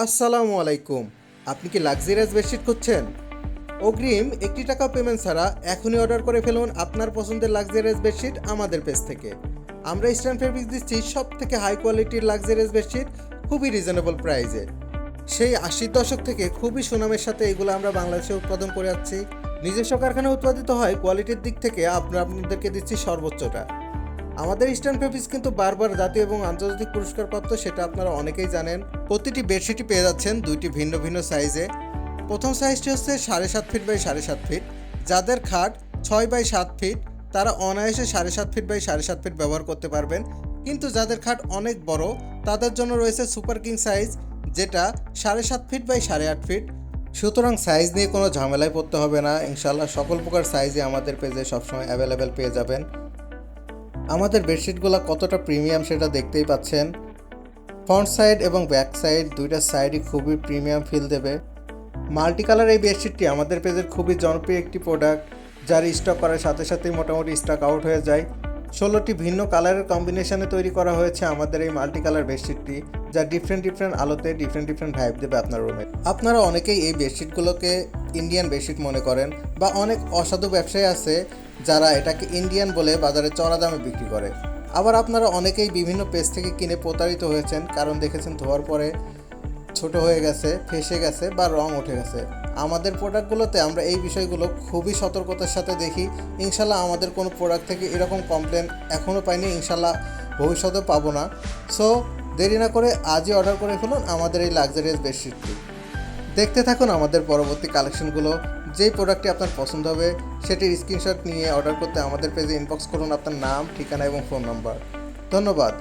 আসসালামু আলাইকুম। আপনি কি লাক্সারিয়াস বেডশিট খুঁজছেন? অগ্রিম একটি টাকা পেমেন্ট ছাড়া এখনই অর্ডার করে ফেলুন আপনার পছন্দের লাক্সারিয়াস বেডশিট আমাদের পেজ থেকে। আমরা ইস্টার্ন ফেব্রিক্স দিচ্ছি সব থেকে হাই কোয়ালিটির লাক্সারিয়াস বেডশিট খুবই রিজনেবল প্রাইসে। সেই ৮০ দশক থেকে খুবই সুনামের সাথে এগুলো আমরা বাংলাদেশে উৎপাদন করে যাচ্ছি। নিজস্ব কারখানায় উৎপাদিত হয়, কোয়ালিটির দিক থেকে আমরা আপনাদেরকে দিচ্ছি সর্বোচ্চটা। আমাদের ইস্টার্ন ফেব্রিক্স কিন্তু বারবার জাতীয় এবং আন্তর্জাতিক পুরস্কারপ্রাপ্ত, সেটা আপনারা অনেকেই জানেন। প্রতিটি বেডশিটই পেয়ে যাচ্ছেন দুইটি ভিন্ন ভিন্ন সাইজে। প্রথম সাইজটি হচ্ছে 7.5 ফিট বাই 7.5 ফিট। যাদের খাট 6 বাই 7 ফিট তারা অনায়াসে 7.5 ফিট বাই 7.5 ফিট ব্যবহার করতে পারবেন। কিন্তু যাদের খাট অনেক বড় তাদের জন্য রয়েছে সুপার কিং সাইজ, যেটা 7.5 ফিট বাই 8.5 ফিট। সুতরাং সাইজ নিয়ে কোনো ঝামেলায় পড়তে হবে না, ইনশাল্লাহ সকল প্রকার সাইজে আমাদের পেজে সবসময় অ্যাভেলেবেল পেয়ে যাবেন। আমাদের বেডশিটগুলো কতটা প্রিমিয়াম সেটা দেখতেই পাচ্ছেন। ফ্রন্ট সাইড এবং ব্যাক সাইড দুইটা সাইডই খুবই প্রিমিয়াম ফিল দেবে। মাল্টি কালার এই বেডশিটটি আমাদের পেজের খুবই জনপ্রিয় একটি প্রোডাক্ট, যার স্টক করার সাথে সাথেই মোটামুটি স্টক আউট হয়ে যায়। 16টি ভিন্ন কালারের কম্বিনেশনে তৈরি করা হয়েছে আমাদের এই মাল্টি কালার বেডশিটটি, যা ডিফারেন্ট আলোতে ডিফারেন্ট ভাইব দেবে আপনার রুমে। আপনারা অনেকেই এই বেডশিটগুলোকে ইন্ডিয়ান বেডশিট মনে করেন, বা অনেক অসাধু ব্যবসায়ী আছে যারা এটাকে ইন্ডিয়ান বলে বাজারে চড়া দামে বিক্রি করে। আবার আপনারা অনেকেই বিভিন্ন পেজ থেকে কিনে প্রতারিত হয়েছেন, কারণ দেখেছেন ধোয়ার পরে ছোট হয়ে গেছে, ফেসে গেছে বা রং উঠে গেছে। আমাদের প্রোডাক্টগুলোতে আমরা এই বিষয়গুলো খুবই সতর্কতার সাথে দেখি। ইনশাল্লাহ আমাদের কোনো প্রোডাক্ট থেকে এরকম কমপ্লেন এখনও পাইনি, ইনশাল্লাহ ভবিষ্যতেও পাবো না। সো দেরি না করে আজই অর্ডার করে ফেলুন আমাদের এই লাক্সারিয়াস বেডশিটটি। দেখতে থাকুন আমাদের পরবর্তী কালেকশনগুলো। যেই প্রোডাক্টটি আপনার পছন্দ হবে সেটির স্ক্রিনশট নিয়ে অর্ডার করতে আমাদের পেজে ইনবক্স করুন আপনার নাম, ঠিকানা এবং ফোন নাম্বার। ধন্যবাদ।